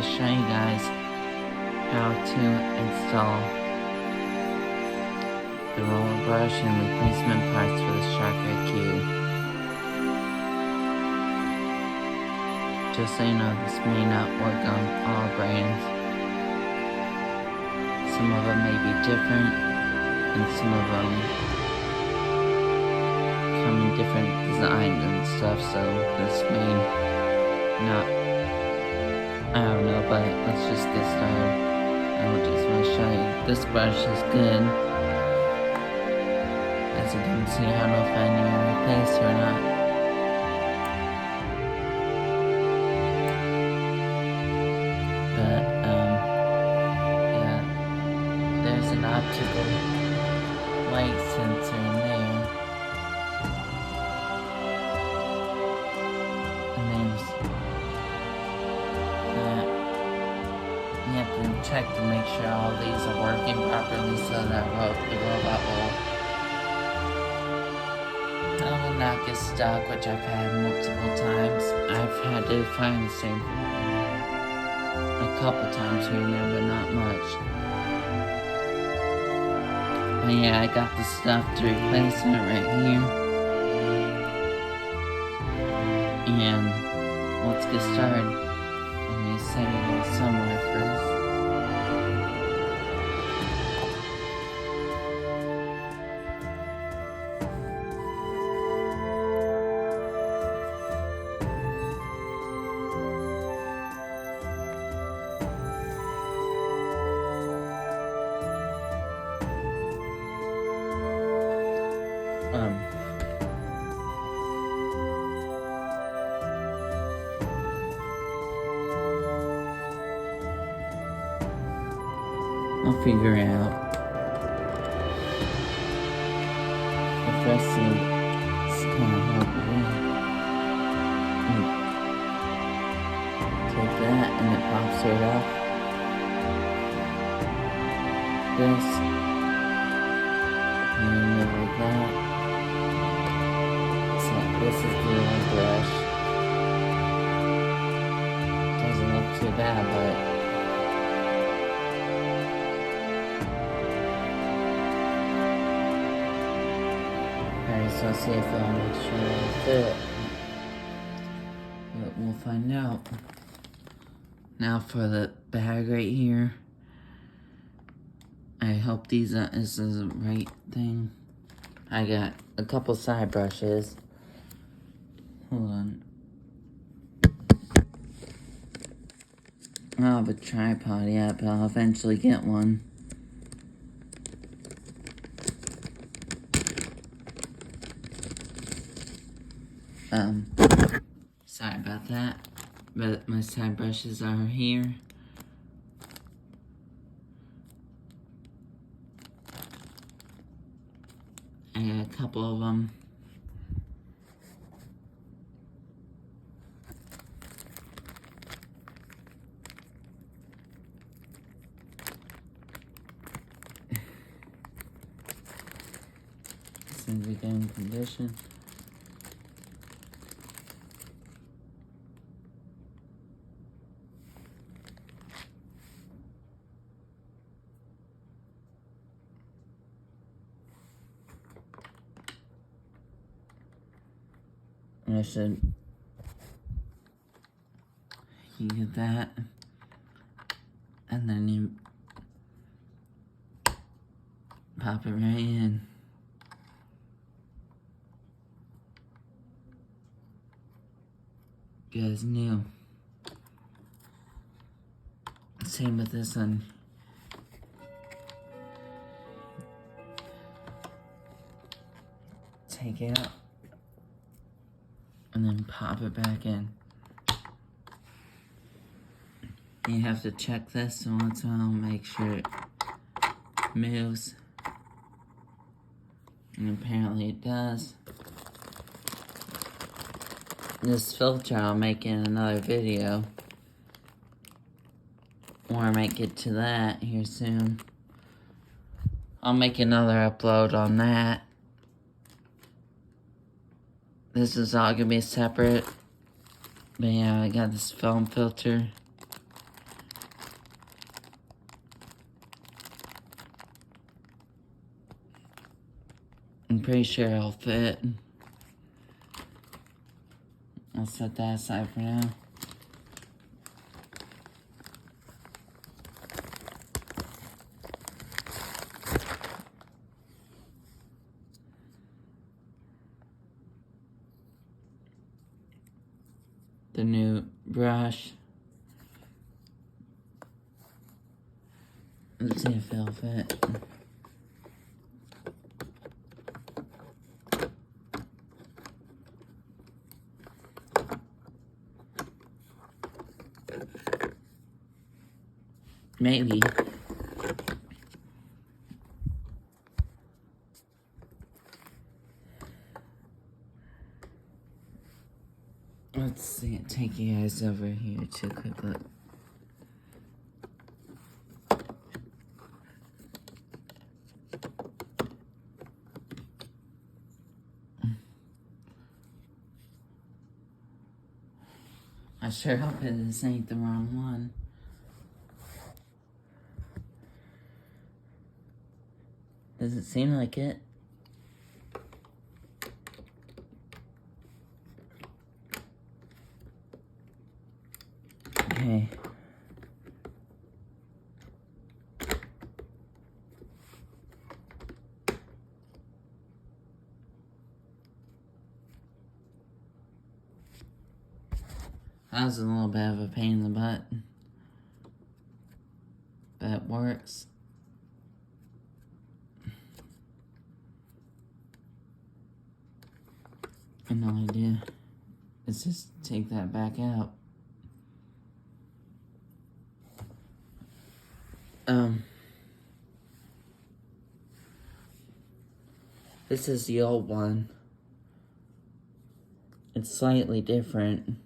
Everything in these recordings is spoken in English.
to show you guys how to install the roller brush and replacement parts for the Shark IQ. Just so you know, this may not work on all brands. Some of them may be different, and some of them come in different designs and stuff, so this may not, I don't know, but let's just get started. I just want to show you, this brush is good. As you can see, I don't know if I need to replace or not. But, yeah, there's an optical light sensor in there. And there's that. You have to check to make sure all these are working properly so that the robot will not get stuck, which I've had multiple times. I've had to find the same a couple times here and there, but not much. But yeah, I got the stuff to replace it right here. And let's get started. Let me set it somewhere first. I'll figure out. The first thing is kind of hard to do. Take that and it pops right off. This. And like that. So this is the old brush. Doesn't look too bad, but so let's see if I'll make sure it'll fit. But we'll find out. Now for the bag right here. I hope this is the right thing. I got a couple side brushes. Hold on. I don't have a tripod yet, but I'll eventually get one. Sorry about that, but my side brushes are here. I got a couple of them. Seems to be in condition. I should get that, and then you pop it right in. Good as new. Same with this one. Take it out. And then pop it back in. You have to check this once in a while, make sure it moves. And apparently it does. This filter I'll make in another video. Or I might get to that here soon. I'll make another upload on that. This is all gonna be separate. But yeah, I got this foam filter. I'm pretty sure it'll fit. I'll set that aside for now. The new brush. Let's see if it'll fit. Maybe. Let's see, take you guys over here to a quick look. I sure hope this ain't the wrong one. Does it seem like it? Okay. That was a little bit of a pain in the butt. But it works. And all I do is just take that back out. This is the old one. It's slightly different.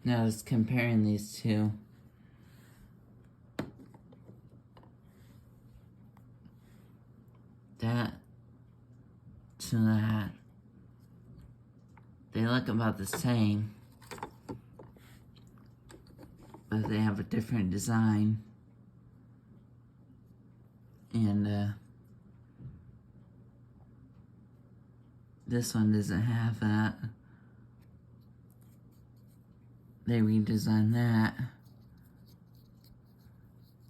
Now just comparing these two. That to that. They look about the same, but they have a different design. And this one doesn't have that. They redesigned that.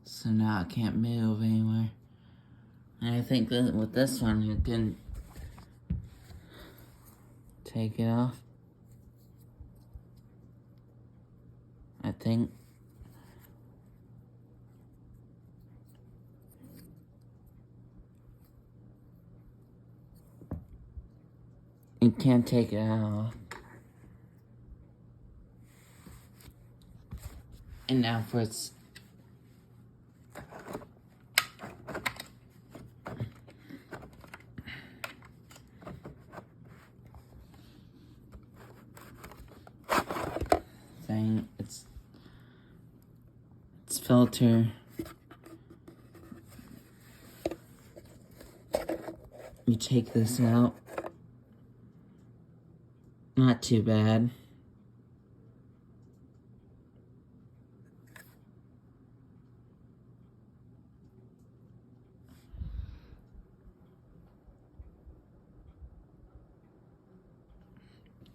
So now it can't move anywhere. And I think that with this one, you can take it off. I think. You can't take it off. And now for its thing, its filter. You take this out. Not too bad.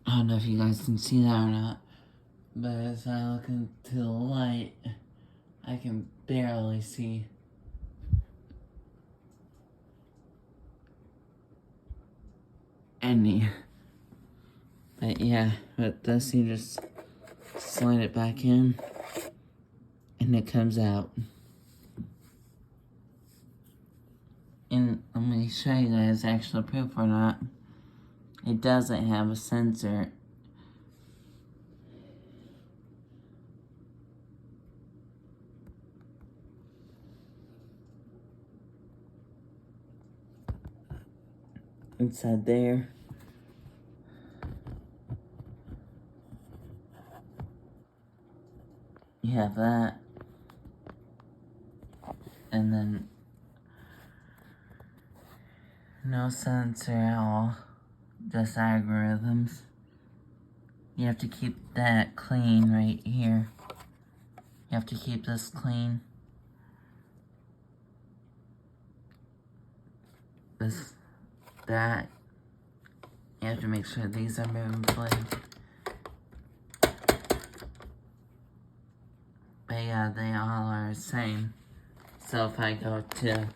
I don't know if you guys can see that or not, but as I look into the light, I can barely see. Any. But yeah, with this you just slide it back in, and it comes out. And I'm going to show you guys actual proof or not. It doesn't have a sensor. Inside there. You have that. And then no sensor at all. Just algorithms. You have to keep that clean right here. You You have to keep this clean. That. You have to make sure these are moving free. But yeah, they all are the same. So if I go to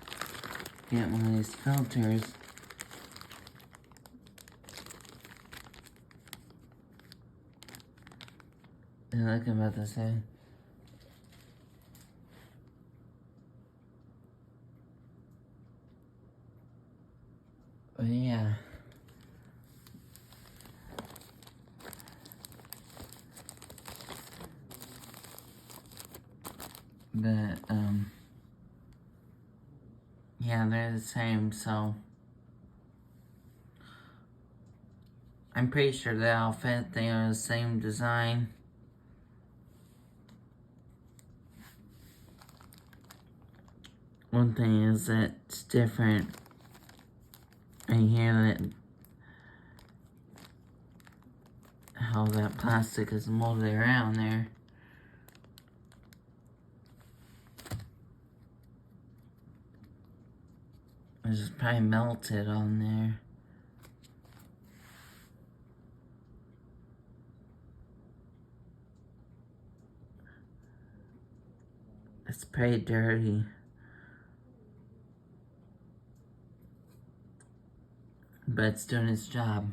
get one of these filters, they look about the same. But yeah. But, yeah, they're the same, so I'm pretty sure they all fit. They are the same design. One thing is that it's different. Right here, that how that plastic is molded around there. It's just probably melted on there. It's pretty dirty. But it's doing its job.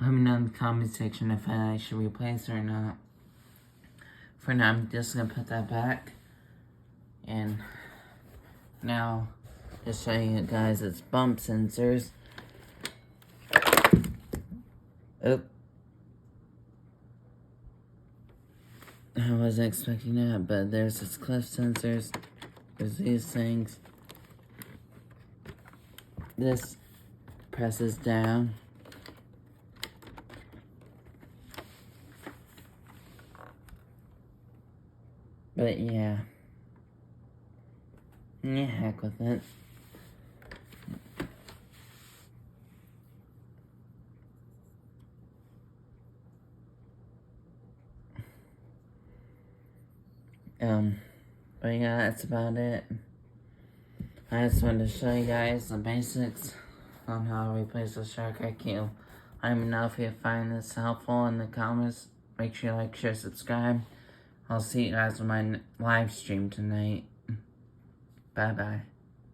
Let me know in the comment section if I should replace it or not. For now, I'm just gonna put that back. And now, to show you guys its bump sensors. Oop. I wasn't expecting that, but there's its cliff sensors. There's these things. This presses down. But yeah. Yeah, heck with it. But yeah, that's about it. I just wanted to show you guys the basics on how to replace the Shark IQ. Let me know if you find this helpful in the comments. Make sure you like, share, subscribe. I'll see you guys on my live stream tonight. Bye-bye.